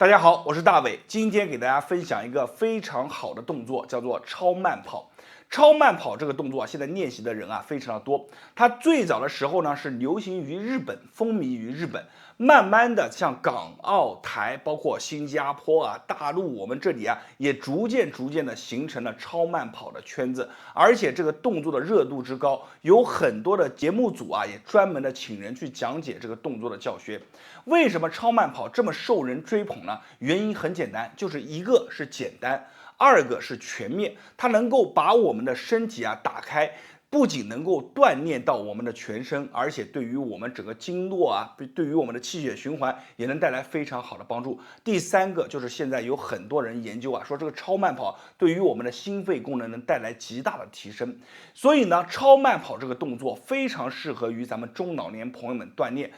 大家好，我是大伟，今天给大家分享一个非常好的动作，叫做超慢跑。超慢跑这个动作现在练习的人非常的多。它最早的时候呢是流行于日本，风靡于日本，慢慢的像港澳台，包括新加坡大陆，我们这里也逐渐的形成了超慢跑的圈子。而且这个动作的热度之高，有很多的节目组也专门的请人去讲解这个动作的教学。为什么超慢跑这么受人追捧呢？原因很简单，就是一个是简单，二个是全面，它能够把我们的身体打开，不仅能够锻炼到我们的全身，而且对于我们整个经络对于我们的气血循环也能带来非常好的帮助。第三个就是现在有很多人研究说这个超慢跑对于我们的心肺功能能带来极大的提升，所以呢，超慢跑这个动作非常适合于咱们中老年朋友们锻炼。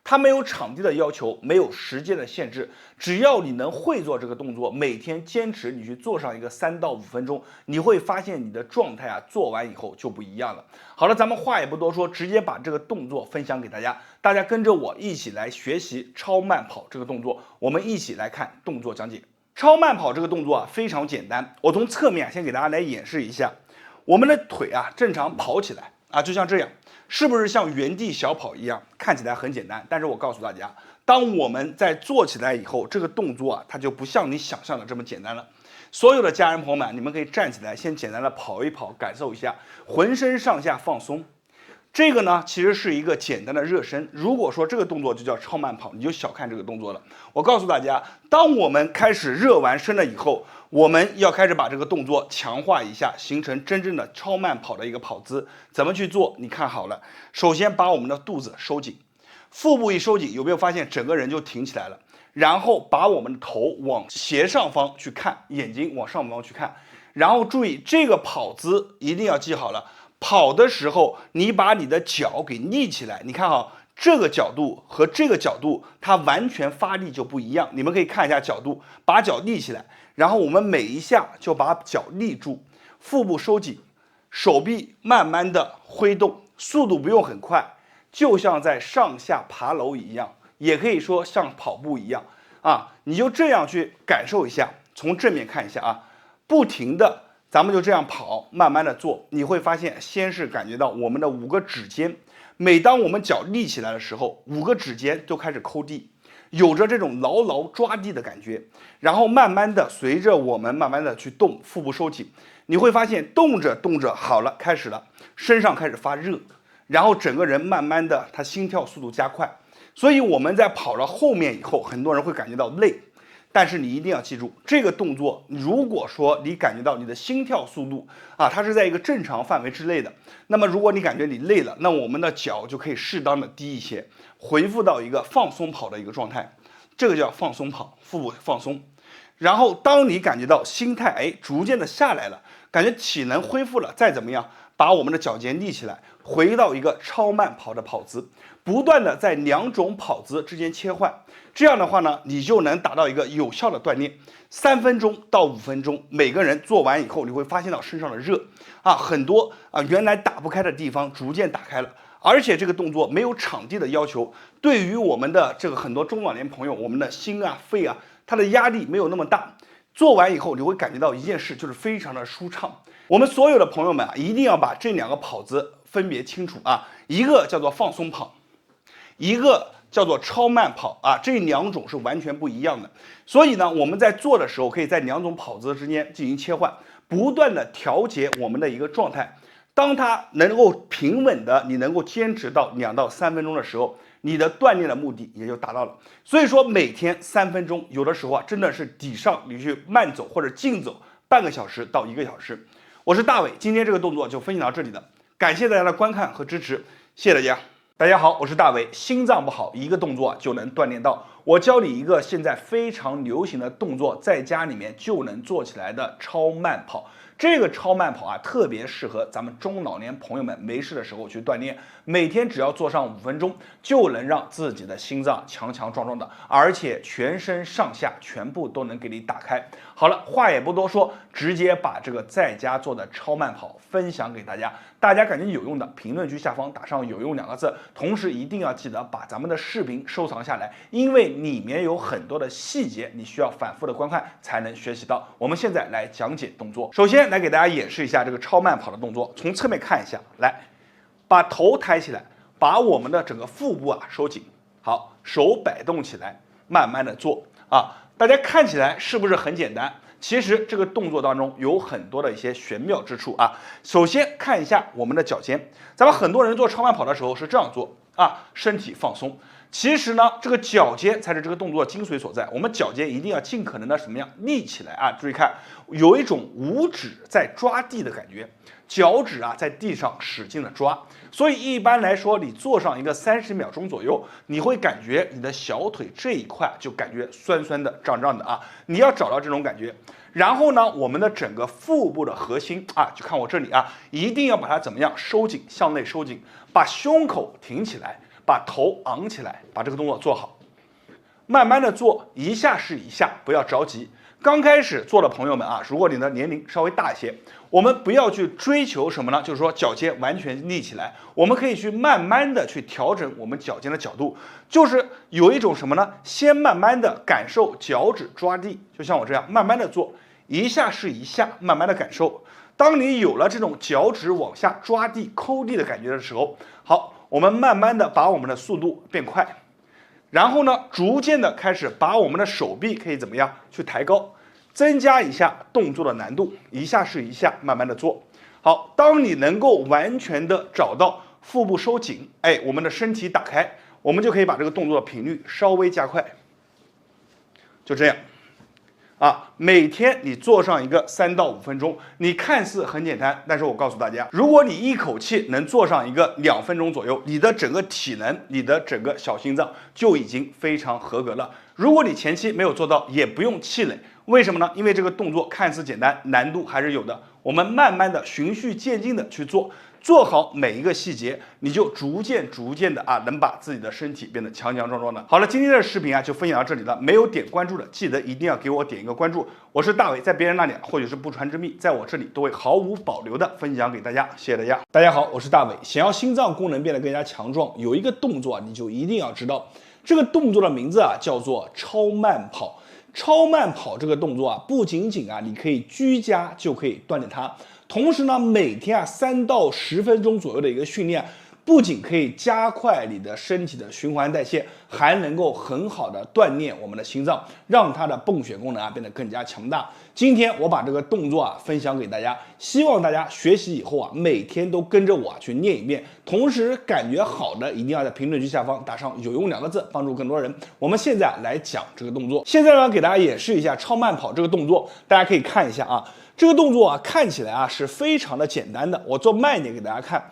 它没有场地的要求，没有时间的限制，只要你能会做这个动作，每天坚持你去做上一个3到5分钟，你会发现你的状态做完以后就不一样了。好了，咱们话也不多说，直接把这个动作分享给大家，大家跟着我一起来学习超慢跑这个动作，我们一起来看动作讲解。超慢跑这个动作非常简单，我从侧面先给大家来演示一下，我们的腿正常跑起来就像这样。是不是像原地小跑一样，看起来很简单？但是我告诉大家，当我们在做起来以后，这个动作它就不像你想象的这么简单了。所有的家人朋友们，你们可以站起来，先简单的跑一跑，感受一下，浑身上下放松。这个呢，其实是一个简单的热身。如果说这个动作就叫超慢跑，你就小看这个动作了。我告诉大家，当我们开始热完身了以后，我们要开始把这个动作强化一下，形成真正的超慢跑的一个跑姿。怎么去做？你看好了，首先把我们的肚子收紧，腹部一收紧，有没有发现整个人就挺起来了？然后把我们的头往斜上方去看，眼睛往上方去看，然后注意这个跑姿一定要记好了。跑的时候，你把你的脚给立起来，你看这个角度和这个角度，它完全发力就不一样。你们可以看一下角度，把脚立起来，然后我们每一下就把脚立住，腹部收紧，手臂慢慢的挥动，速度不用很快，就像在上下爬楼一样，也可以说像跑步一样你就这样去感受一下，从正面看一下不停的。咱们就这样跑，慢慢的做，你会发现，先是感觉到我们的5个指尖，每当我们脚立起来的时候，5个指尖都开始抠地，有着这种牢牢抓地的感觉。然后慢慢的，随着我们慢慢的去动，腹部收紧，你会发现动着动着，好了，开始了，身上开始发热，然后整个人慢慢的，他心跳速度加快。所以我们在跑到后面以后，很多人会感觉到累。但是你一定要记住，这个动作，如果说你感觉到你的心跳速度它是在一个正常范围之内的，那么如果你感觉你累了，那我们的脚就可以适当的低一些，恢复到一个放松跑的一个状态，这个叫放松跑，腹部放松。然后当你感觉到心态逐渐的下来了，感觉体能恢复了，再怎么样，把我们的脚尖立起来，回到一个超慢跑的跑姿，不断的在2种跑姿之间切换。这样的话呢，你就能达到一个有效的锻炼。3分钟到5分钟，每个人做完以后，你会发现到身上的热很多原来打不开的地方逐渐打开了。而且这个动作没有场地的要求，对于我们的这个很多中老年朋友，我们的心肺它的压力没有那么大。做完以后，你会感觉到一件事，就是非常的舒畅。我们所有的朋友们一定要把这2个跑姿分别清楚一个叫做放松跑，一个叫做超慢跑这2种是完全不一样的。所以呢，我们在做的时候，可以在2种跑姿之间进行切换，不断的调节我们的一个状态。当它能够平稳的，你能够坚持到2到3分钟的时候，你的锻炼的目的也就达到了。所以说每天3分钟，有的时候真的是抵上你去慢走或者竞走半个小时到1个小时。我是大伟，今天这个动作就分享到这里了，感谢大家的观看和支持，谢谢大家。大家好，我是大伟。心脏不好，一个动作就能锻炼到。我教你一个现在非常流行的动作，在家里面就能做起来的超慢跑。这个超慢跑特别适合咱们中老年朋友们没事的时候去锻炼。每天只要做上5分钟，就能让自己的心脏强强壮壮的，而且全身上下全部都能给你打开。好了，话也不多说，直接把这个在家做的超慢跑分享给大家。大家感觉有用的，评论区下方打上"有用"2个字，同时一定要记得把咱们的视频收藏下来，因为里面有很多的细节，你需要反复的观看才能学习到。我们现在来讲解动作，首先来给大家演示一下这个超慢跑的动作，从侧面看一下，来，把头抬起来，把我们的整个腹部收紧，好，手摆动起来，慢慢的做大家看起来是不是很简单？其实这个动作当中有很多的一些玄妙之处首先看一下我们的脚尖，咱们很多人做超慢跑的时候是这样做身体放松。其实呢，这个脚尖才是这个动作精髓所在。我们脚尖一定要尽可能的什么样立起来注意看，有一种五指在抓地的感觉，脚趾在地上使劲的抓。所以一般来说，你做上一个30秒钟左右，你会感觉你的小腿这一块就感觉酸酸的、胀胀的你要找到这种感觉。然后呢，我们的整个腹部的核心就看我这里一定要把它怎么样收紧，向内收紧，把胸口挺起来。把头昂起来，把这个动作做好，慢慢的做，一下是一下，不要着急。刚开始做的朋友们如果你的年龄稍微大一些，我们不要去追求什么呢？就是说脚尖完全立起来，我们可以去慢慢的去调整我们脚尖的角度，就是有一种什么呢？先慢慢的感受脚趾抓地，就像我这样慢慢的做，一下是一下，慢慢的感受。当你有了这种脚趾往下抓地、抠地的感觉的时候，好。我们慢慢的把我们的速度变快，然后呢，逐渐的开始把我们的手臂可以怎么样去抬高，增加一下动作的难度，一下是一下，慢慢的做好。当你能够完全的找到腹部收紧，我们的身体打开，我们就可以把这个动作的频率稍微加快，就这样。每天你做上一个3到5分钟，你看似很简单，但是我告诉大家，如果你一口气能做上一个2分钟左右，你的整个体能，你的整个小心脏就已经非常合格了。如果你前期没有做到，也不用气馁，为什么呢？因为这个动作看似简单，难度还是有的。我们慢慢的循序渐进的去做。做好每一个细节，你就逐渐的能把自己的身体变得强强壮壮的。好了，今天的视频就分享到这里了。没有点关注的，记得一定要给我点一个关注。我是大伟，在别人那里或许是不传之秘，在我这里都会毫无保留的分享给大家。谢谢大家。大家好，我是大伟。想要心脏功能变得更加强壮，有一个动作你就一定要知道，这个动作的名字叫做超慢跑。超慢跑这个动作不仅仅你可以居家就可以锻炼它。同时呢，每天3到10分钟左右的一个训练，不仅可以加快你的身体的循环代谢，还能够很好的锻炼我们的心脏，让它的泵血功能变得更加强大。今天我把这个动作分享给大家，希望大家学习以后每天都跟着我去练一遍。同时感觉好的一定要在评论区下方打上有用2个字，帮助更多人。我们现在来讲这个动作，现在呢给大家演示一下超慢跑这个动作，大家可以看一下这个动作看起来是非常的简单的，我做慢一点给大家看，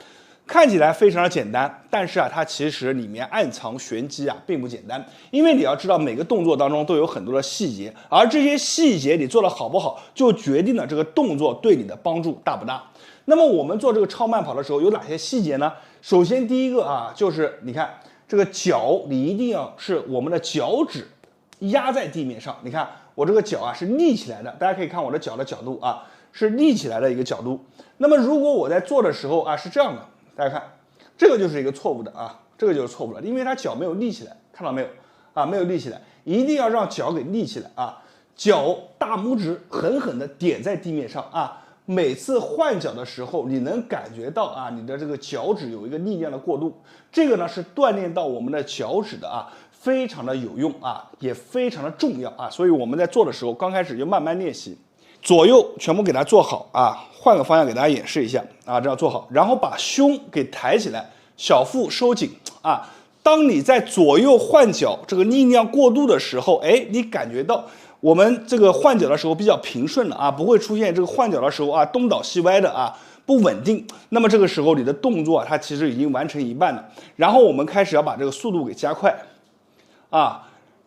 看起来非常的简单，但是它其实里面暗藏玄机并不简单，因为你要知道每个动作当中都有很多的细节，而这些细节你做的好不好，就决定了这个动作对你的帮助大不大。那么我们做这个超慢跑的时候有哪些细节呢？首先第一个就是你看这个脚，你一定要是我们的脚趾压在地面上，你看我这个脚是立起来的，大家可以看我的脚的角度是立起来的一个角度。那么如果我在做的时候是这样的，大家看这个就是一个错误的这个就是错误的，因为它脚没有立起来，看到没有没有立起来，一定要让脚给立起来脚大拇指狠狠的点在地面上每次换脚的时候，你能感觉到你的这个脚趾有一个力量的过渡，这个呢是锻炼到我们的脚趾的非常的有用也非常的重要所以我们在做的时候，刚开始就慢慢练习，左右全部给它做好换个方向给大家演示一下这样做好，然后把胸给抬起来，小腹收紧当你在左右换脚这个力量过渡的时候，你感觉到我们这个换脚的时候比较平顺了不会出现这个换脚的时候东倒西歪的不稳定。那么这个时候你的动作它其实已经完成一半了，然后我们开始要把这个速度给加快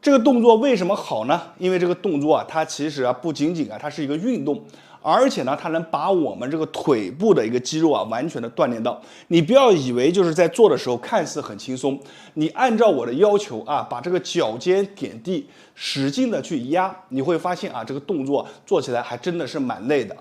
这个动作为什么好呢？因为这个动作它其实不仅仅它是一个运动，而且呢它能把我们这个腿部的一个肌肉完全的锻炼到。你不要以为就是在做的时候看似很轻松，你按照我的要求把这个脚尖点地，使劲的去压，你会发现这个动作做起来还真的是蛮累的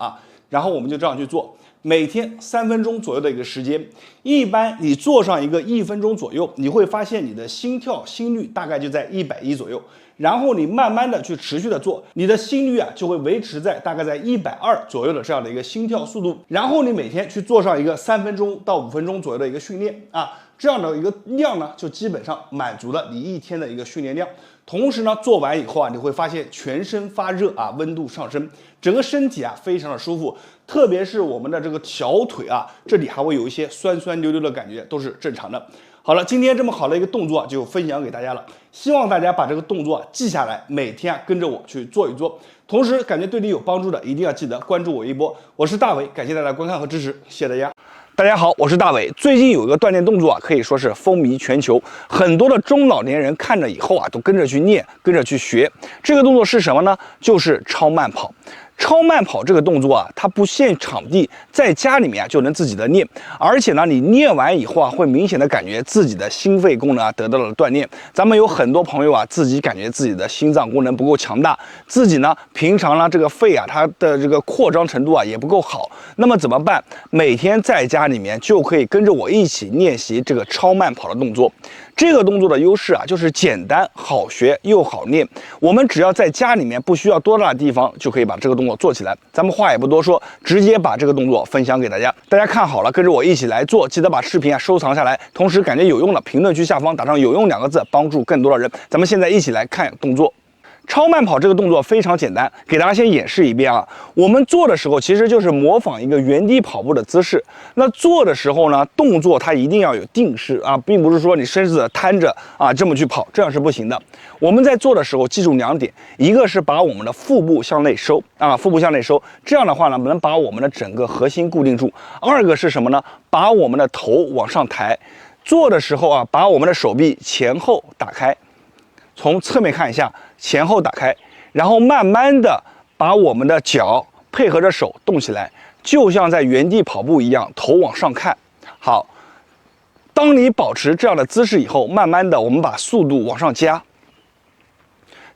然后我们就这样去做，每天3分钟左右的一个时间，一般你做上一个1分钟左右，你会发现你的心跳心率大概就在110左右。然后你慢慢的去持续的做，你的心率啊就会维持在大概在120左右的这样的一个心跳速度。然后你每天去做上一个3分钟到5分钟左右的一个训练啊，这样的一个量呢，就基本上满足了你一天的一个训练量。同时呢，做完以后啊，你会发现全身发热啊，温度上升，整个身体啊非常的舒服，特别是我们的这个小腿啊，这里还会有一些酸酸溜溜的感觉，都是正常的。好了，今天这么好的一个动作就分享给大家了，希望大家把这个动作记下来，每天跟着我去做一做。同时感觉对你有帮助的，一定要记得关注我一波。我是大伟，感谢大家观看和支持，谢谢大家。大家好，我是大伟。最近有一个锻炼动作啊，可以说是风靡全球，很多的中老年人看着以后啊，都跟着去练，跟着去学。这个动作是什么呢？就是超慢跑。超慢跑这个动作啊，它不限场地，在家里面啊就能自己的练，而且呢，你练完以后啊，会明显的感觉自己的心肺功能啊得到了锻炼。咱们有很多朋友啊，自己感觉自己的心脏功能不够强大，自己呢平常呢这个肺啊它的这个扩张程度啊也不够好，那么怎么办？每天在家里面就可以跟着我一起练习这个超慢跑的动作。这个动作的优势啊，就是简单好学又好练。我们只要在家里面不需要多大的地方，就可以把这个动作做起来。咱们话也不多说，直接把这个动作分享给大家。大家看好了，跟着我一起来做，记得把视频啊收藏下来。同时感觉有用了，评论区下方打上"有用"2个字，帮助更多的人。咱们现在一起来看动作。超慢跑这个动作非常简单，给大家先演示一遍啊。我们做的时候其实就是模仿一个原地跑步的姿势。那做的时候呢，动作它一定要有定式啊，并不是说你身子摊着啊这么去跑，这样是不行的。我们在做的时候记住2点，一个是把我们的腹部向内收啊，腹部向内收，这样的话呢，能把我们的整个核心固定住。2个是什么呢？把我们的头往上抬。做的时候啊，把我们的手臂前后打开。从侧面看一下，前后打开，然后慢慢的把我们的脚配合着手动起来，就像在原地跑步一样，头往上看。好，当你保持这样的姿势以后，慢慢的我们把速度往上加，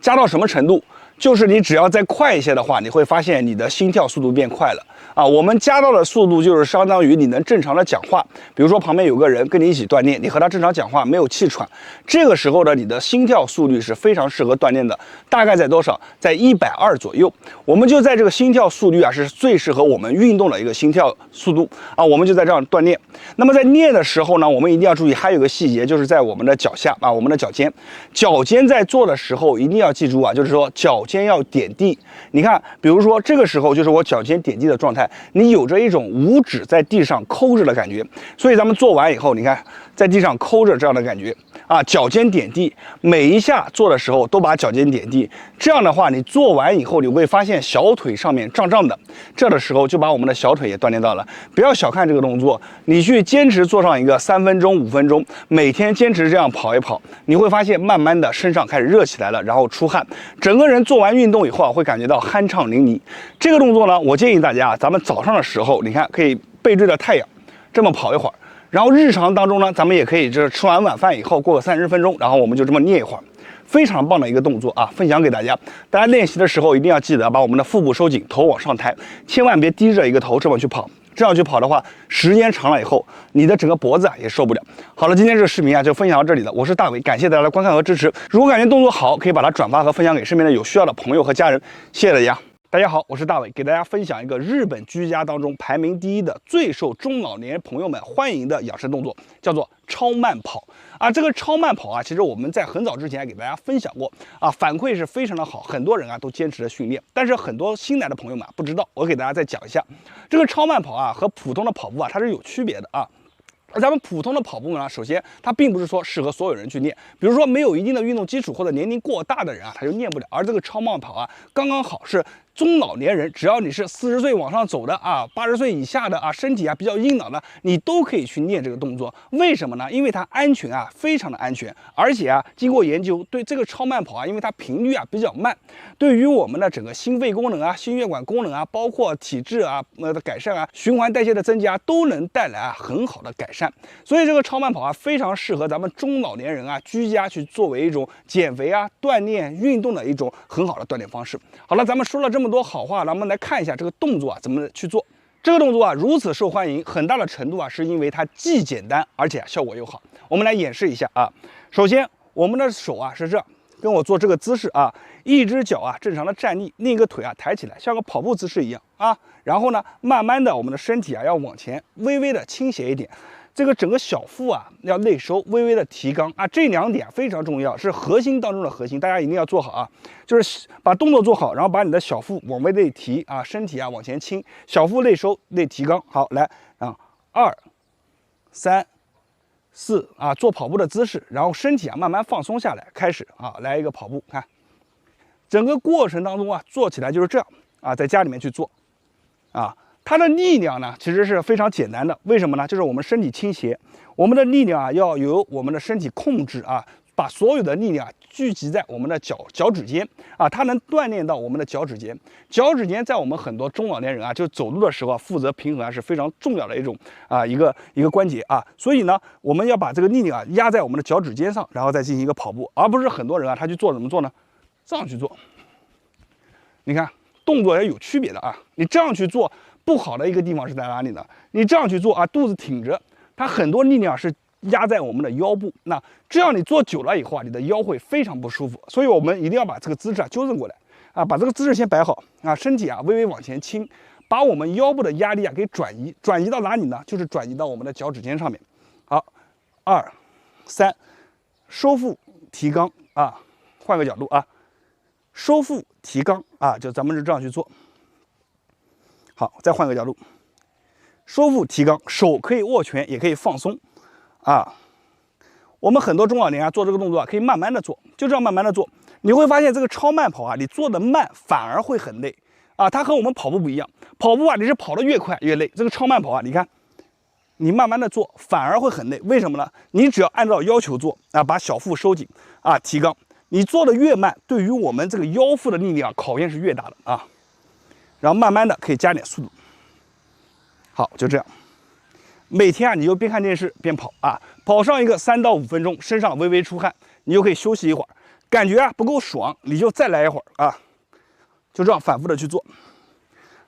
加到什么程度？就是你只要再快一些的话，你会发现你的心跳速度变快了啊。我们加到的速度就是相当于你能正常的讲话，比如说旁边有个人跟你一起锻炼，你和他正常讲话，没有气喘，这个时候呢，你的心跳速率是非常适合锻炼的，大概在多少？在120左右。我们就在这个心跳速率啊，是最适合我们运动的一个心跳速度啊。我们就在这样锻炼。那么在练的时候呢，我们一定要注意，还有个细节，就是在我们的脚下啊，我们的脚尖，脚尖在做的时候一定要记住啊，就是说脚尖要点地。你看，比如说这个时候就是我脚尖点地的状态，你有着一种五指在地上抠着的感觉。所以咱们做完以后，你看在地上抠着这样的感觉啊，脚尖点地，每一下做的时候都把脚尖点地。这样的话，你做完以后你会发现小腿上面胀胀的，这的时候就把我们的小腿也锻炼到了。不要小看这个动作，你去坚持做上一个3分钟、5分钟，每天坚持这样跑一跑，你会发现慢慢的身上开始热起来了，然后出汗，整个人做完运动以后啊，会感觉到酣畅淋漓。这个动作呢，我建议大家，咱们早上的时候，你看可以背对着太阳，这么跑一会儿。然后日常当中呢，咱们也可以就是吃完晚饭以后过个30分钟，然后我们就这么练一会儿，非常棒的一个动作啊，分享给大家。大家练习的时候一定要记得把我们的腹部收紧，头往上抬，千万别低着一个头这么去跑。这样去跑的话，时间长了以后，你的整个脖子啊也受不了。好了，今天这个视频啊就分享到这里了。我是大伟，感谢大家的观看和支持。如果感觉动作好，可以把它转发和分享给身边的有需要的朋友和家人。谢谢大家。大家好，我是大伟，给大家分享一个日本居家当中排名第1的最受中老年朋友们欢迎的养生动作，叫做超慢跑啊。这个超慢跑啊，其实我们在很早之前给大家分享过啊，反馈是非常的好，很多人啊都坚持着训练。但是很多新来的朋友们不知道，我给大家再讲一下，这个超慢跑啊和普通的跑步啊它是有区别的啊。而咱们普通的跑步呢，首先它并不是说适合所有人去练，比如说没有一定的运动基础或者年龄过大的人啊，他就练不了。而这个超慢跑啊，刚刚好是中老年人，只要你是40岁往上走的啊，80岁以下的啊，身体啊比较硬朗的，你都可以去练这个动作。为什么呢？因为它安全啊，非常的安全，而且啊，经过研究，对这个超慢跑啊，因为它频率啊比较慢，对于我们的整个心肺功能啊、心血管功能啊，包括体质啊的改善啊、循环代谢的增加，都能带来啊很好的改善。所以这个超慢跑啊，非常适合咱们中老年人啊居家去作为一种减肥啊、锻炼、运动的一种很好的锻炼方式。好了，咱们说了这么多好话，咱们来看一下这个动作啊怎么去做。这个动作啊如此受欢迎，很大的程度啊是因为它既简单而且效果又好。我们来演示一下啊。首先，我们的手啊是这样，跟我做这个姿势啊，一只脚啊正常的站立，另一个腿啊抬起来，像个跑步姿势一样啊。然后呢，慢慢的我们的身体啊要往前微微的倾斜一点。这个整个小腹啊要内收，微微的提肛啊，这2点非常重要，是核心当中的核心，大家一定要做好啊。就是把动作做好，然后把你的小腹往内提啊，身体啊往前倾，小腹内收内提肛。好，来啊，2、3、4啊，做跑步的姿势，然后身体啊慢慢放松下来，开始啊来一个跑步，看，整个过程当中啊做起来就是这样啊，在家里面去做啊。它的力量呢，其实是非常简单的。为什么呢？就是我们身体倾斜，我们的力量啊，要由我们的身体控制啊，把所有的力量聚集在我们的脚趾间啊，它能锻炼到我们的脚趾间。脚趾间在我们很多中老年人啊，就走路的时候啊，负责平衡啊，是非常重要的一种一个关节啊。所以呢，我们要把这个力量啊压在我们的脚趾尖上，然后再进行一个跑步，而不是很多人啊，他去做怎么做呢？这样去做。你看动作也有区别的啊，你这样去做。不好的一个地方是在哪里呢？你这样去做啊，肚子挺着，它很多力量是压在我们的腰部。那这样你做久了以后啊，你的腰会非常不舒服。所以我们一定要把这个姿势啊纠正过来啊，把这个姿势先摆好啊，身体啊微微往前倾，把我们腰部的压力啊给转移到哪里呢？就是转移到我们的脚趾尖上面。好，2、3，收腹提肛啊，换个角度啊，收腹提肛啊，就咱们是这样去做。好，再换个角度，收腹提肛，手可以握拳，也可以放松，啊，我们很多中老年啊做这个动作啊，可以慢慢的做，就这样慢慢的做，你会发现这个超慢跑啊，你做的慢反而会很累啊，它和我们跑步不一样，跑步啊你是跑得越快越累，这个超慢跑啊，你看，你慢慢的做反而会很累，为什么呢？你只要按照要求做啊，把小腹收紧啊，提肛，你做的越慢，对于我们这个腰腹的力量考验是越大的啊。然后慢慢的可以加点速度，好，就这样。每天啊，你就边看电视边跑啊，跑上一个3到5分钟，身上微微出汗，你就可以休息一会儿。感觉啊不够爽，你就再来一会儿啊，就这样反复的去做。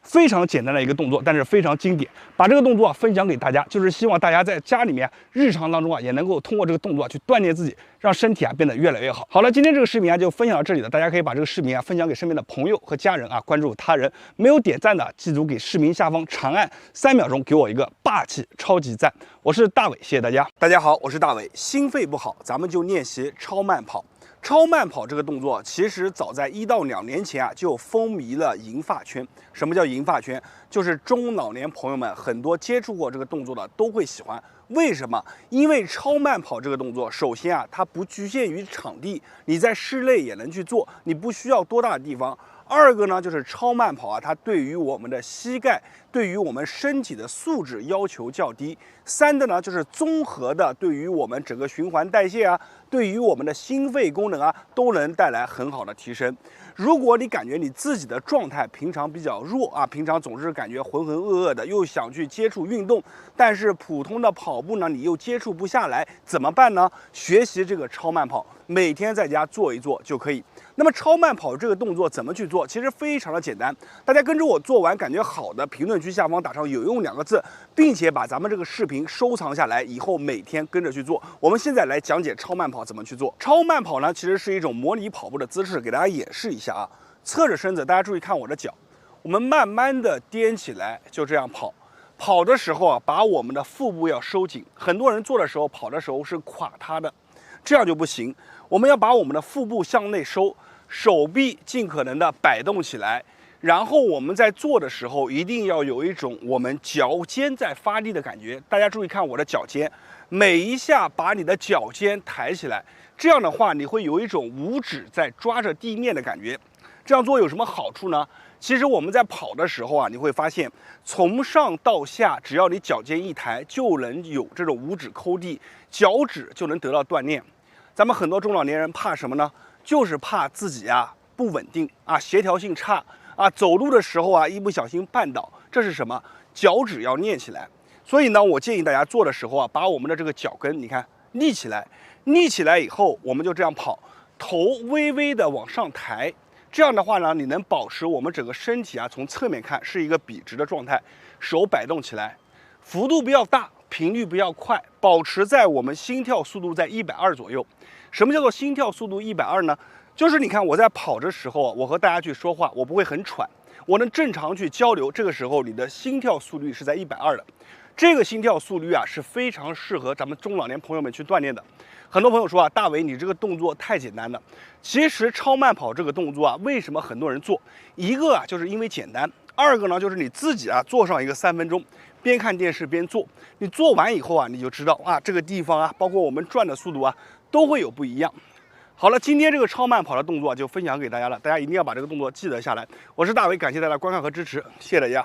非常简单的一个动作，但是非常经典。把这个动作分享给大家，就是希望大家在家里面日常当中啊，也能够通过这个动作去锻炼自己，让身体啊变得越来越好。好了，今天这个视频啊就分享到这里了，大家可以把这个视频啊分享给身边的朋友和家人啊，关注他人。没有点赞的，记住给视频下方长按3秒钟，给我一个霸气超级赞。我是大伟，谢谢大家。大家好，我是大伟。心肺不好，咱们就练习超慢跑。超慢跑这个动作，其实早在1到2年前啊，就风靡了银发圈。什么叫银发圈？就是中老年朋友们很多接触过这个动作的都会喜欢。为什么？因为超慢跑这个动作，首先啊，它不局限于场地，你在室内也能去做，你不需要多大的地方。二个呢，就是超慢跑啊，它对于我们的膝盖，对于我们身体的素质要求较低。3的呢，就是综合的，对于我们整个循环代谢啊，对于我们的心肺功能啊，都能带来很好的提升。如果你感觉你自己的状态平常比较弱啊，平常总是感觉浑浑噩噩的，又想去接触运动，但是普通的跑步呢，你又接触不下来，怎么办呢？学习这个超慢跑，每天在家做一做就可以。那么超慢跑这个动作怎么去做？其实非常的简单，大家跟着我做完感觉好的，评论区下方打上有用2个字，并且把咱们这个视频收藏下来，以后每天跟着去做。我们现在来讲解超慢跑怎么去做。超慢跑呢，其实是一种模拟跑步的姿势，给大家演示一下啊。侧着身子，大家注意看我的脚，我们慢慢的踮起来，就这样跑。跑的时候啊，把我们的腹部要收紧。很多人做的时候，跑的时候是垮塌的，这样就不行。我们要把我们的腹部向内收，手臂尽可能的摆动起来，然后我们在做的时候一定要有一种我们脚尖在发力的感觉。大家注意看我的脚尖，每一下把你的脚尖抬起来，这样的话你会有一种五指在抓着地面的感觉。这样做有什么好处呢？其实我们在跑的时候啊，你会发现从上到下，只要你脚尖一抬，就能有这种五指抠地，脚趾就能得到锻炼。咱们很多中老年人怕什么呢？就是怕自己啊不稳定啊，协调性差啊，走路的时候啊一不小心绊倒，这是什么？脚趾要练起来。所以呢，我建议大家做的时候啊，把我们的这个脚跟，你看立起来，立起来以后，我们就这样跑，头微微的往上抬。这样的话呢，你能保持我们整个身体啊，从侧面看是一个笔直的状态，手摆动起来，幅度不要大，频率不要快，保持在我们心跳速度在120左右。什么叫做心跳速度120呢？就是你看我在跑的时候啊，我和大家去说话，我不会很喘，我能正常去交流，这个时候你的心跳速率是在120的。这个心跳速率啊是非常适合咱们中老年朋友们去锻炼的。很多朋友说啊，大伟你这个动作太简单了。其实超慢跑这个动作啊，为什么很多人做？一个啊就是因为简单，二个呢就是你自己啊做上一个3分钟，边看电视边做。你做完以后啊，你就知道啊这个地方啊，包括我们转的速度啊，都会有不一样。好了，今天这个超慢跑的动作就分享给大家了，大家一定要把这个动作记得下来。我是大伟，感谢大家观看和支持，谢谢大家。